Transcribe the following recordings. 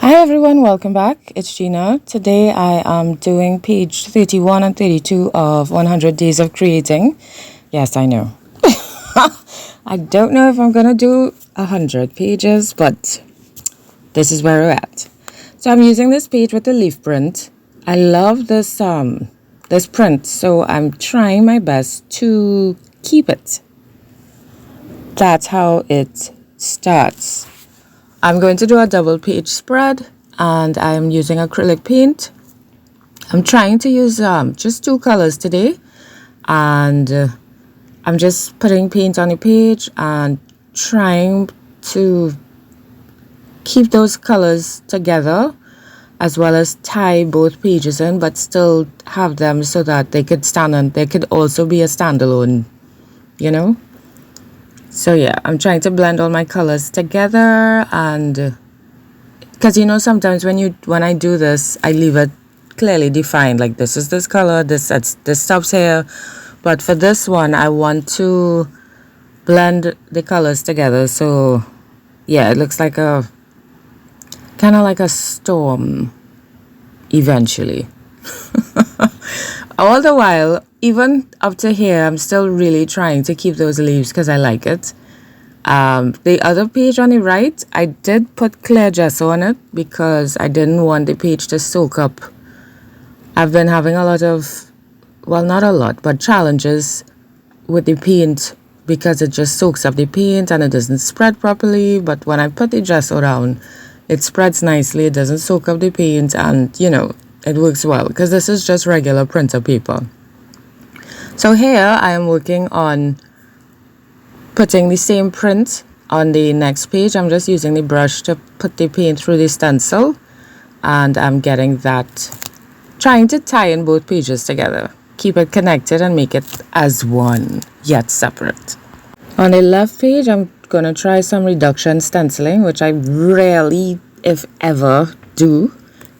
Hi everyone, welcome back. It's Gina. Today I am doing page 31 and 32 of 100 Days of Creating. Yes, I know. I don't know if I'm going to do 100 pages, but this is where we're at. So I'm using this page with the leaf print. I love this print, so I'm trying my best to keep it. That's how it starts. I'm going to do a double page spread and I'm using acrylic paint. I'm trying to use just two colors today, and I'm just putting paint on the page and trying to keep those colors together as well as tie both pages in, but still have them so that they could stand on, they could also be a standalone, you know? So yeah, I'm trying to blend all my colors together, and because sometimes when I do this, I leave it clearly defined, like this is this color, this stops here. But for this one, I want to blend the colors together. So yeah, it looks like a kind of like a storm eventually. All the while, even up to here, I'm still really trying to keep those leaves because I like it. The other page on the right, I did put clear gesso on it because I didn't want the page to soak up. I've been having a lot of, well, not a lot, but challenges with the paint because it just soaks up the paint and it doesn't spread properly. But when I put the gesso down, it spreads nicely, it doesn't soak up the paint, and it works well because this is just regular printer paper. So here I am working on putting the same print on the next page. I'm just using the brush to put the paint through the stencil, and I'm getting that, trying to tie in both pages together, keep it connected and make it as one yet separate. On the left page, I'm gonna try some reduction stenciling, which I rarely, if ever, do.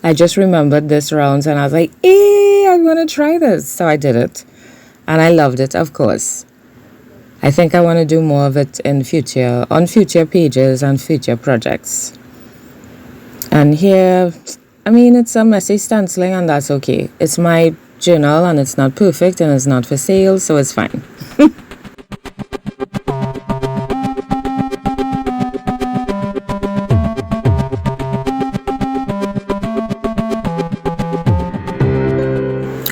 I just remembered this round and I was like, I want to try this. So I did it. And I loved it, of course. I think I want to do more of it in future, on future pages and future projects. And here, it's a messy stenciling and that's okay. It's my journal and it's not perfect and it's not for sale, so it's fine.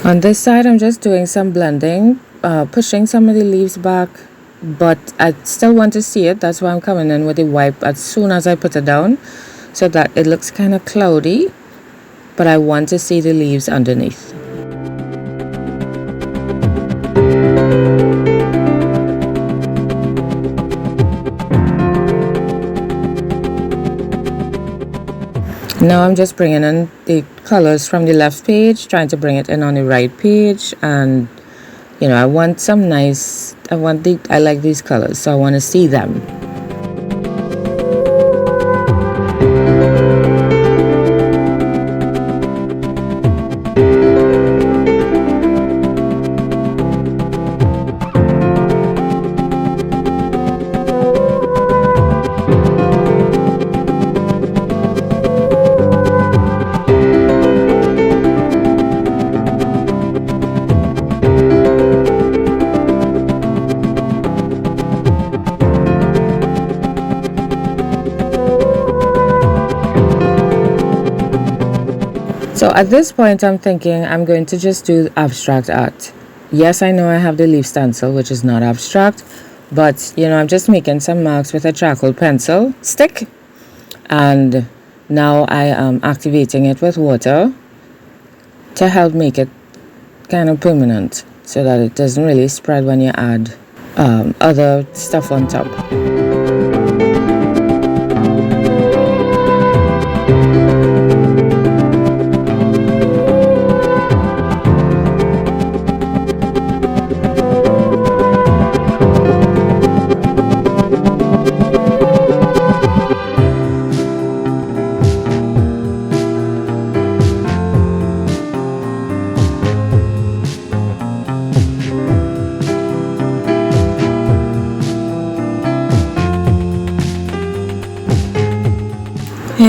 On this side, I'm just doing some blending, pushing some of the leaves back, but I still want to see it. That's why I'm coming in with the wipe as soon as I put it down, so that it looks kind of cloudy, but I want to see the leaves underneath. Now I'm just bringing in the colors from the left page, trying to bring it in on the right page, and I want some nice, I like these colors, so I want to see them. So at this point, I'm thinking I'm going to just do abstract art. Yes, I know I have the leaf stencil, which is not abstract, but I'm just making some marks with a charcoal pencil stick. And now I am activating it with water to help make it kind of permanent so that it doesn't really spread when you add other stuff on top.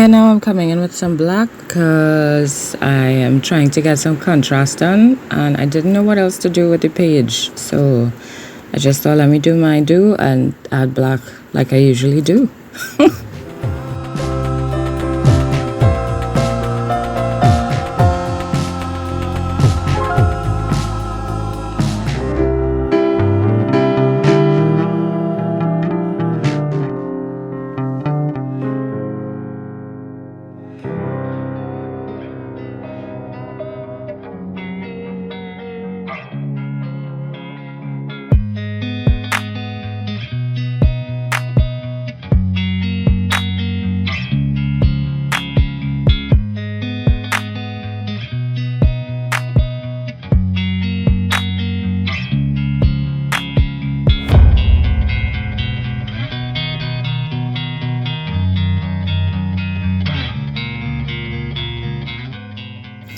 here now I'm coming in with some black because I am trying to get some contrast done and I didn't know what else to do with the page. So I just thought let me do my do and add black like I usually do.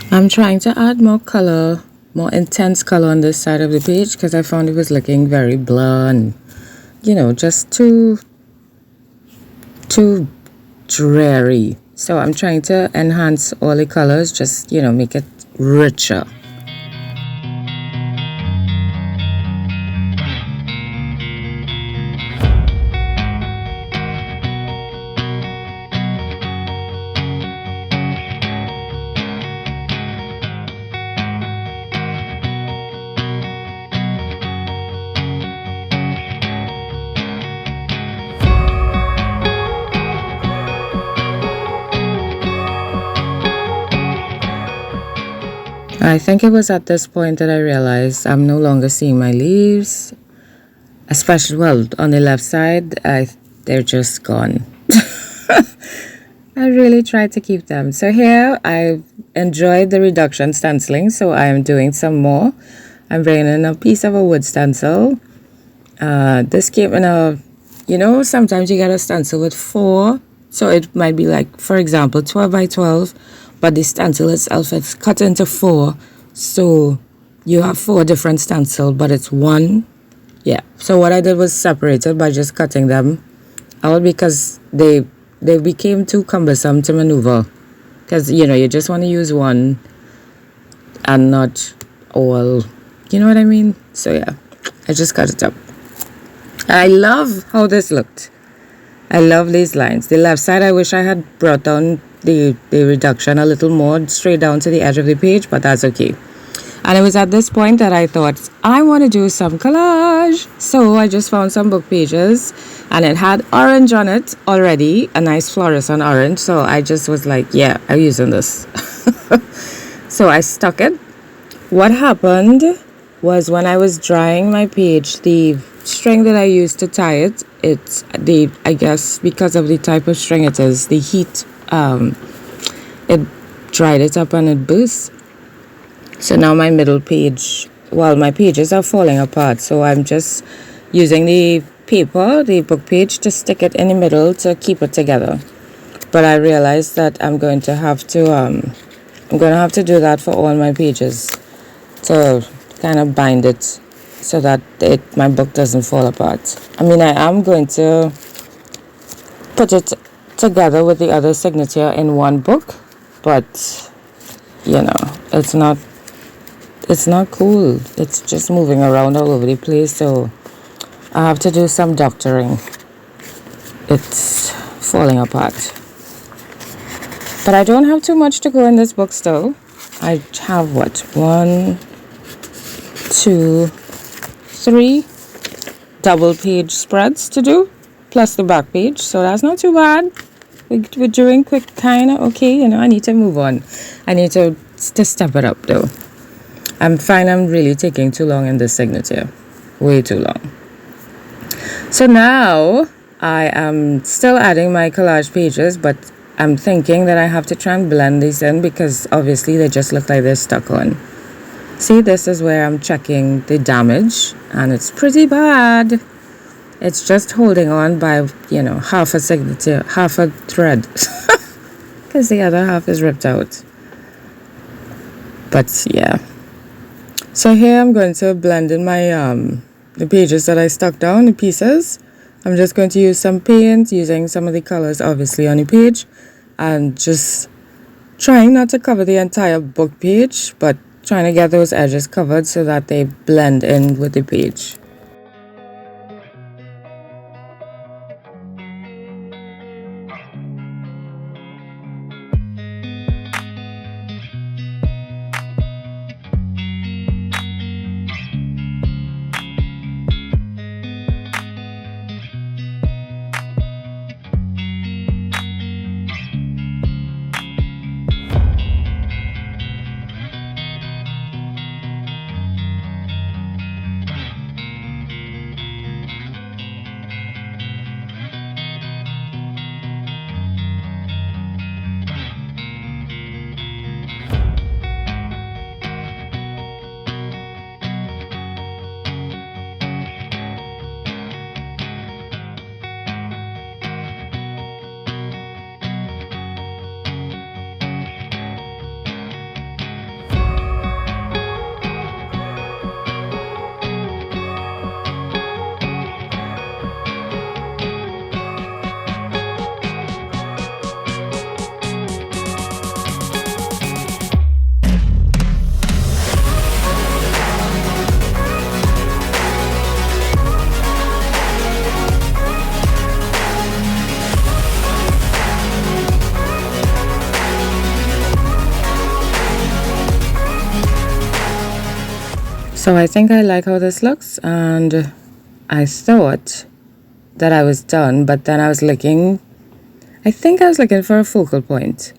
I'm trying to add more color, more intense color on this side of the page because I found it was looking very blur and, you know, just too dreary. So I'm trying to enhance all the colors, just, you know, make it richer. I think it was at this point that I realized I'm no longer seeing my leaves, especially, well, on the left side, they're just gone. I really tried to keep them. So here, I enjoyed the reduction stenciling, so I am doing some more. I'm bringing in a piece of a wood stencil. This came in a, you know, sometimes you get a stencil with 4, so it might be like, for example, 12 by 12, but the stencil itself is cut into 4, so you have 4 different stencils, but it's one. Yeah, so what I did was separated by just cutting them out because they became too cumbersome to maneuver, because, you know, you just want to use one and not all, you know what I mean? So yeah, I just cut it up. I love how this looked. I love these lines. The left side, I wish I had brought down the reduction a little more straight down to the edge of the page, but that's okay. And it was at this point that I thought I want to do some collage. So I just found some book pages and it had orange on it already, a nice fluorescent orange. So I just was like, yeah, I'm using this. So I stuck it. What happened was when I was drying my page, the string that I used to tie it, I guess because of the type of string it is, the heat, it dried it up and it burst. So now my middle page, well, my pages are falling apart, so I'm just using the paper, the book page, to stick it in the middle to keep it together. But I realized that I'm going to have to do that for all my pages to kind of bind it so that my book doesn't fall apart. I mean, I am going to put it together with the other signature in one book, but, you know, it's not cool. It's just moving around all over the place, so I have to do some doctoring. It's falling apart. But I don't have too much to go in this book still. I have, 1, 2, 3 double page spreads to do, plus the back page, so that's not too bad. We're doing quick, kind of okay, you know. I need to move on. I need to step it up though. I'm fine, I'm really taking too long in this signature. Way too long. So now, I am still adding my collage pages, but I'm thinking that I have to try and blend these in because obviously they just look like they're stuck on. See, this is where I'm checking the damage, and it's pretty bad. It's just holding on by, you know, half a signature, half a thread, because the other half is ripped out. But yeah. So here I'm going to blend in my the pages that I stuck down, the pieces. I'm just going to use some paint, using some of the colors obviously on the page, and just trying not to cover the entire book page, but trying to get those edges covered so that they blend in with the page. So I think I like how this looks, and I thought that I was done, but then I think I was looking for a focal point,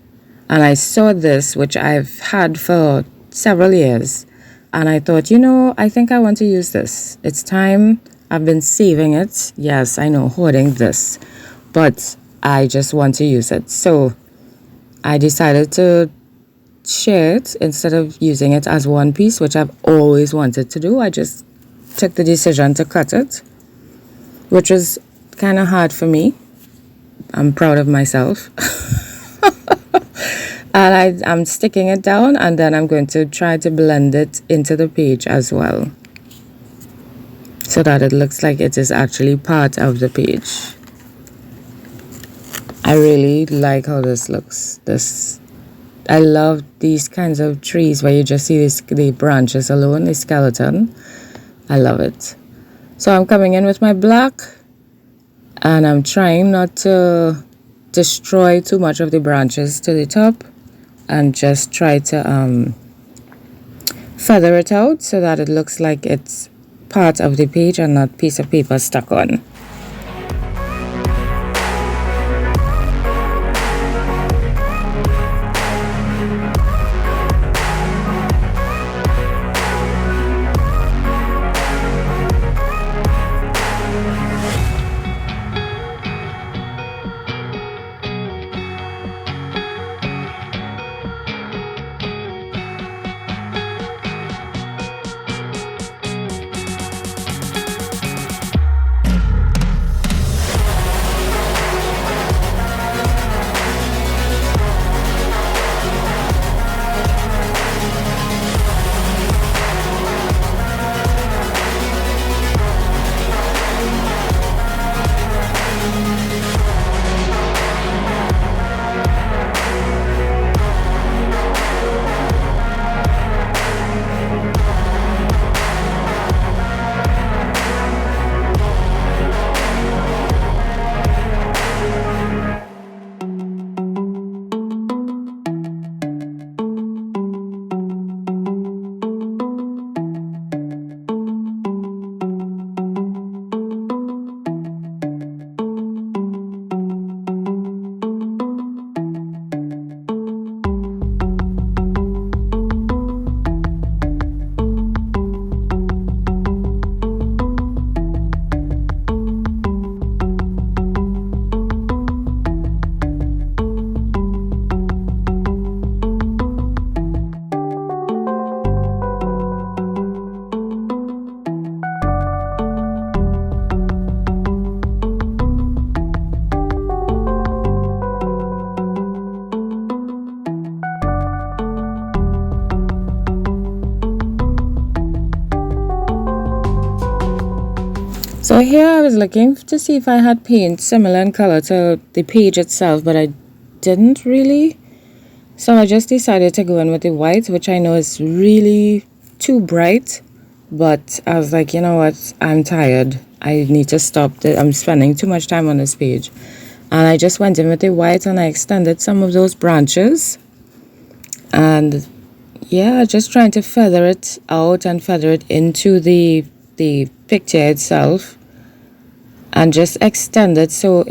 and I saw this, which I've had for several years, and I thought, I think I want to use this. It's time. I've been saving it. Yes, I know, hoarding this, but I just want to use it. So I decided to share it instead of using it as one piece, which I've always wanted to do. I just took the decision to cut it, which was kind of hard for me. I'm proud of myself. And I'm sticking it down, and then I'm going to try to blend it into the page as well, so that it looks like it is actually part of the page. I really like how this looks. I love these kinds of trees where you just see the branches alone, the skeleton. I love it. So I'm coming in with my black, and I'm trying not to destroy too much of the branches to the top, and just try to feather it out so that it looks like it's part of the page and not piece of paper stuck on. So here I was looking to see if I had paint similar in color to the page itself, but I didn't really. So I just decided to go in with the white, which I know is really too bright. But I was like, you know what? I'm tired. I need to stop. I'm spending too much time on this page. And I just went in with the white and I extended some of those branches. And yeah, just trying to feather it out and feather it into the picture itself. And just extend it so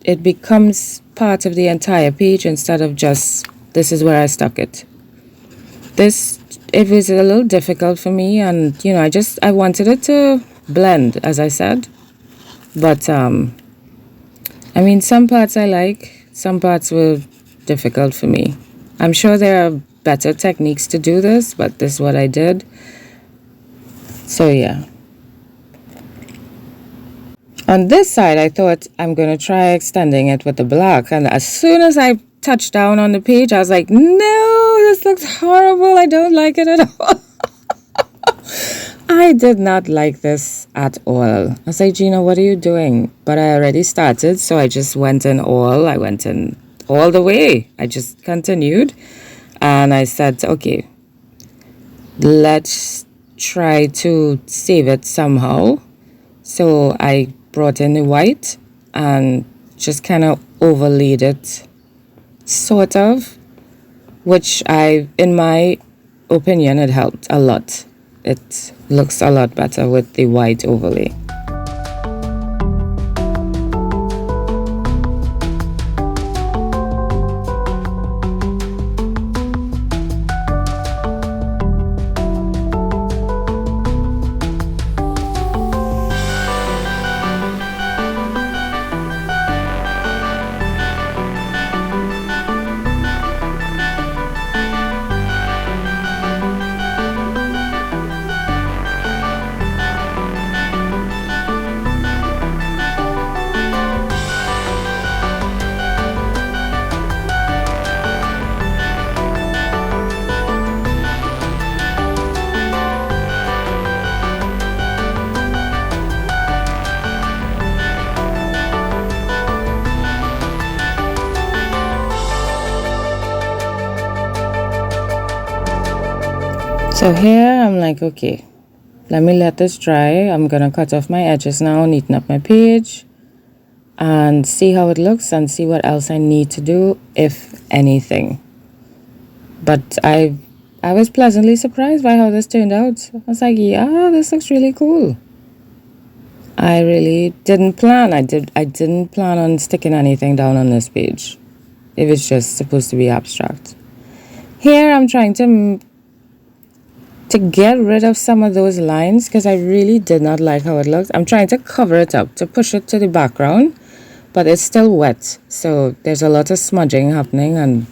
it becomes part of the entire page instead of just, this is where I stuck it. It was a little difficult for me, and you know, I wanted it to blend, as I said. But I mean, some parts I like, some parts were difficult for me. I'm sure there are better techniques to do this, but this is what I did. So yeah. On this side, I thought I'm going to try extending it with the black. And as soon as I touched down on the page, I was like, no, this looks horrible. I don't like it at all. I did not like this at all. I was like, Gina, what are you doing? But I already started, so I just went in all. I went in all the way. I just continued. And I said, okay, let's try to save it somehow. So I brought in the white and just kind of overlaid it, sort of, which in my opinion, it helped a lot. It looks a lot better with the white overlay. So here I'm like, okay, let me let this dry. I'm gonna cut off my edges now, neaten up my page, and see how it looks and see what else I need to do, if anything. But I was pleasantly surprised by how this turned out. I was like, yeah, this looks really cool. I really didn't plan. I didn't plan on sticking anything down on this page. It was just supposed to be abstract. Here I'm trying to get rid of some of those lines because I really did not like how it looked. I'm trying to cover it up, to push it to the background, but it's still wet. So there's a lot of smudging happening and,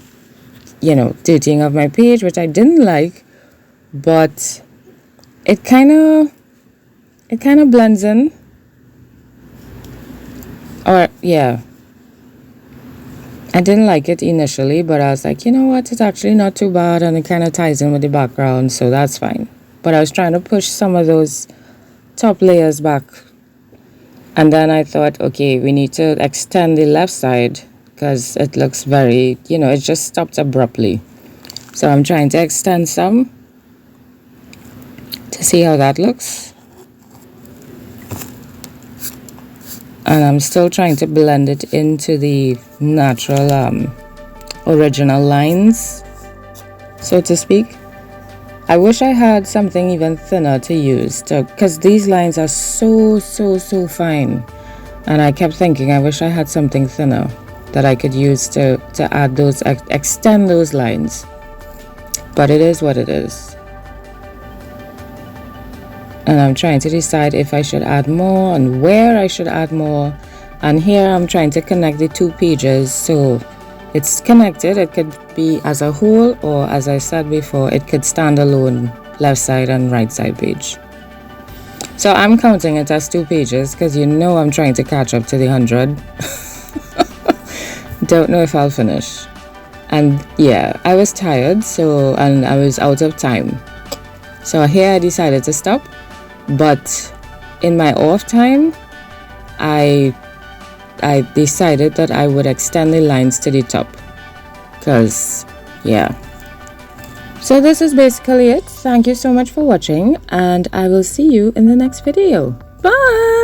you know, dirtying of my page, which I didn't like, but it kind of blends in. Or, yeah. I didn't like it initially, but I was like, you know what, it's actually not too bad, and it kind of ties in with the background, so that's fine. But I was trying to push some of those top layers back. And then I thought, okay, we need to extend the left side because it looks very, you know, it just stopped abruptly. So I'm trying to extend some to see how that looks. And I'm still trying to blend it into the natural, original lines, so to speak. I wish I had something even thinner to use, because these lines are so fine. And I kept thinking, I wish I had something thinner that I could use to add those, extend those lines. But it is what it is. And I'm trying to decide if I should add more and where I should add more. And here I'm trying to connect the two pages so it's connected. It could be as a whole, or as I said before, it could stand alone, left side and right side page. So I'm counting it as 2 pages because you know I'm trying to catch up to the 100. Don't know if I'll finish. And yeah, I was tired, and I was out of time. So here I decided to stop. But in my off time, I decided that I would extend the lines to the top. because yeah. So this is basically it. Thank you so much for watching, and I will see you in the next video. Bye.